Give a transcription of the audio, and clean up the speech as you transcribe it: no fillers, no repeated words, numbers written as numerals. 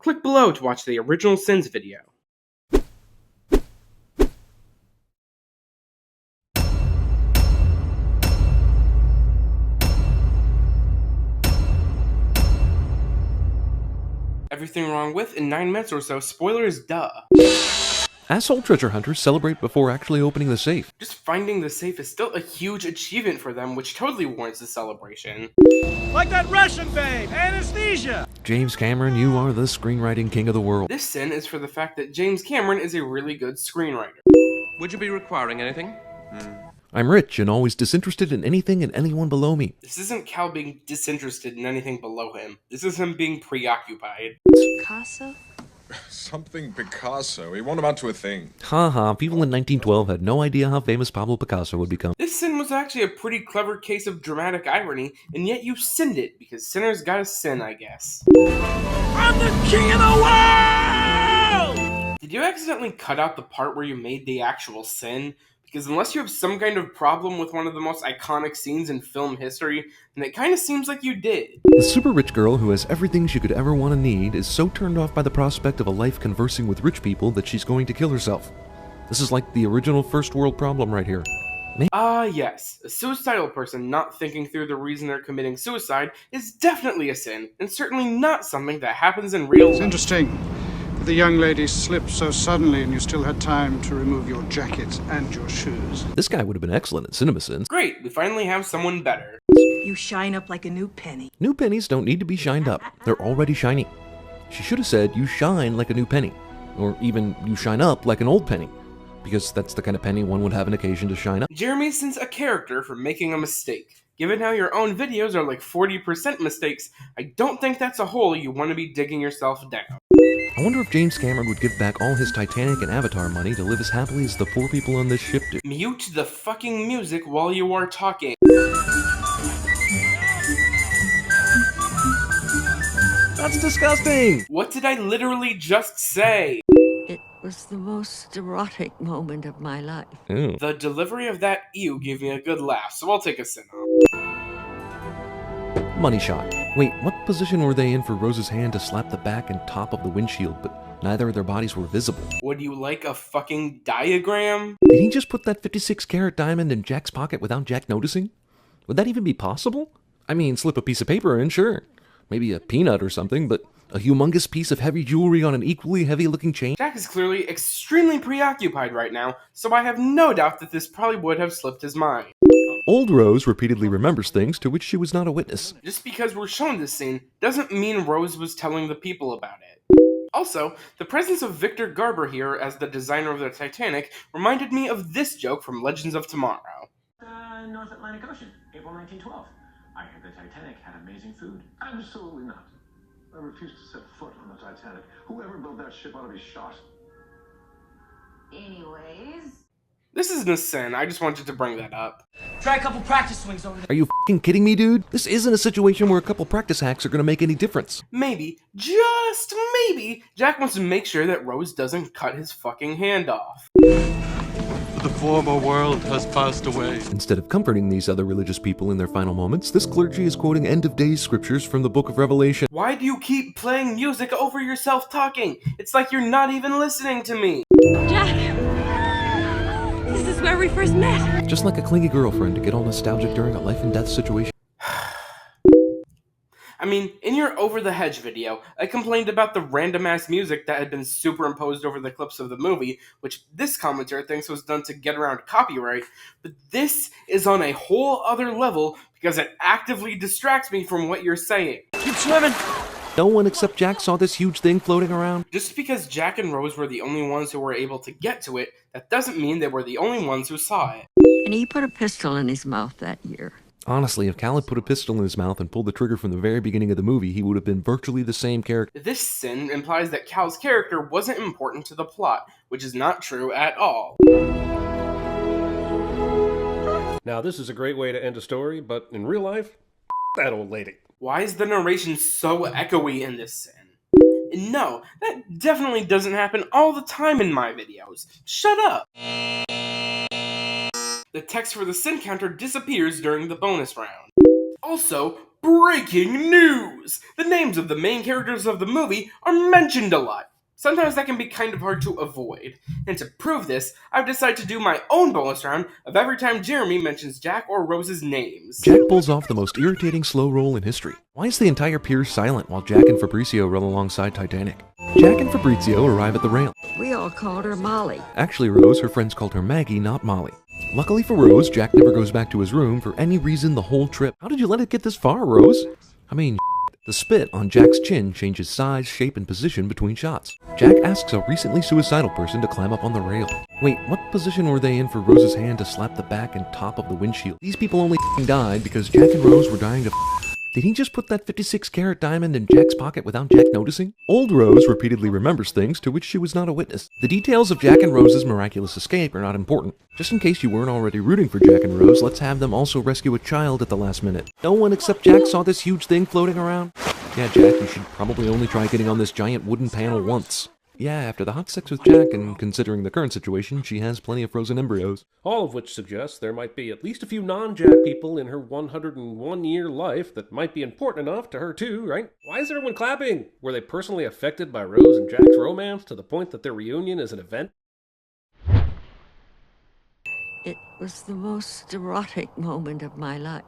click below to watch the original sins video. Everything wrong with in 9 minutes or so, spoilers, duh. Asshole treasure hunters celebrate before actually opening the safe. Just finding the safe is still a huge achievement for them, which totally warrants a celebration. Like that Russian babe, Anesthesia! James Cameron, you are the screenwriting king of the world. This sin is for the fact that James Cameron is a really good screenwriter. Would you be requiring anything? I'm rich and always disinterested in anything and anyone below me. This isn't Cal being disinterested in anything below him. This is him being preoccupied. Picasso? Something Picasso. He won't amount to a thing. Haha, people in 1912 had no idea how famous Pablo Picasso would become. This sin was actually a pretty clever case of dramatic irony, and yet you sinned it, because sinners gotta sin, I guess. I'm the king of the world! Did you accidentally cut out the part where you made the actual sin? Because unless you have some kind of problem with one of the most iconic scenes in film history, then it kinda seems like you did. The super rich girl who has everything she could ever want to need is so turned off by the prospect of a life conversing with rich people that she's going to kill herself. This is like the original first world problem right here. Yes. A suicidal person not thinking through the reason they're committing suicide is definitely a sin, and certainly not something that happens in real life. It's interesting. The young lady slipped so suddenly and you still had time to remove your jacket and your shoes. This guy would have been excellent at CinemaSins. Great, we finally have someone better. You shine up like a new penny. New pennies don't need to be shined up. They're already shiny. She should have said, you shine like a new penny. Or even, you shine up like an old penny. Because that's the kind of penny one would have an occasion to shine up. Jeremy sends a character for making a mistake. Given how your own videos are like 40% mistakes, I don't think that's a hole you want to be digging yourself down. I wonder if James Cameron would give back all his Titanic and Avatar money to live as happily as the poor people on this ship do. Mute the fucking music while you are talking. That's disgusting! What did I literally just say? It was the most erotic moment of my life. Ew. The delivery of that ew gave me a good laugh, so I'll take a sin off. Money shot. Wait, what position were they in for Rose's hand to slap the back and top of the windshield, but neither of their bodies were visible? Would you like a fucking diagram? Did he just put that 56-carat diamond in Jack's pocket without Jack noticing? Would that even be possible? I mean, slip a piece of paper in, sure. Maybe a peanut or something, but a humongous piece of heavy jewelry on an equally heavy-looking chain? Jack is clearly extremely preoccupied right now, so I have no doubt that this probably would have slipped his mind. Old Rose repeatedly remembers things to which she was not a witness. Just because we're shown this scene doesn't mean Rose was telling the people about it. Also, the presence of Victor Garber here as the designer of the Titanic reminded me of this joke from Legends of Tomorrow. North Atlantic Ocean, April 1912. I heard the Titanic had amazing food. Absolutely not. I refuse to set foot on the Titanic. Whoever built that ship ought to be shot. Anyways... This isn't a sin, I just wanted to bring that up. Try a couple practice swings over there. Are you f***ing kidding me, dude? This isn't a situation where a couple practice hacks are gonna make any difference. Maybe, just maybe, Jack wants to make sure that Rose doesn't cut his fucking hand off. The former world has passed away. Instead of comforting these other religious people in their final moments, this clergy is quoting end-of-days scriptures from the book of Revelation. Why do you keep playing music over yourself talking? It's like you're not even listening to me. Jack! This is where we first met. Just like a clingy girlfriend to get all nostalgic during a life-and-death situation. I mean, in your Over the Hedge video, I complained about the random-ass music that had been superimposed over the clips of the movie, which this commentator thinks was done to get around copyright, but this is on a whole other level because it actively distracts me from what you're saying. Keep swimming. No one except Jack saw this huge thing floating around. Just because Jack and Rose were the only ones who were able to get to it, that doesn't mean they were the only ones who saw it. And he put a pistol in his mouth that year. Honestly, if Cal had put a pistol in his mouth and pulled the trigger from the very beginning of the movie, he would have been virtually the same character. This sin implies that Cal's character wasn't important to the plot, which is not true at all. Now, this is a great way to end a story, but in real life, that old lady. Why is the narration so echoey in this sin? And no, that definitely doesn't happen all the time in my videos. Shut up! The text for the sin counter disappears during the bonus round. Also, Breaking news! The names of the main characters of the movie are mentioned a lot. Sometimes that can be kind of hard to avoid. And to prove this, I've decided to do my own bonus round of every time Jeremy mentions Jack or Rose's names. Jack pulls off the most irritating slow roll in history. Why is the entire pier silent while Jack and Fabrizio roll alongside Titanic? Jack and Fabrizio arrive at the rail. We all called her Molly. Actually, Rose, her friends called her Maggie, not Molly. Luckily for Rose, Jack never goes back to his room for any reason the whole trip. How did you let it get this far, Rose? I mean, the spit on Jack's chin changes size, shape, and position between shots. Jack asks a recently suicidal person to climb up on the rail. Wait, what position were they in for Rose's hand to slap the back and top of the windshield? These people only died because Jack and Rose were dying to Did he just put that 56-carat diamond in Jack's pocket without Jack noticing? Old Rose repeatedly remembers things to which she was not a witness. The details of Jack and Rose's miraculous escape are not important. Just in case you weren't already rooting for Jack and Rose, let's have them also rescue a child at the last minute. No one except Jack saw this huge thing floating around? Yeah, Jack, you should probably only try getting on this giant wooden panel once. Yeah, after the hot sex with Jack, and considering the current situation, she has plenty of frozen embryos. All of which suggests there might be at least a few non-Jack people in her 101-year life that might be important enough to her too, right? Why is everyone clapping? Were they personally affected by Rose and Jack's romance to the point that their reunion is an event? It was the most erotic moment of my life.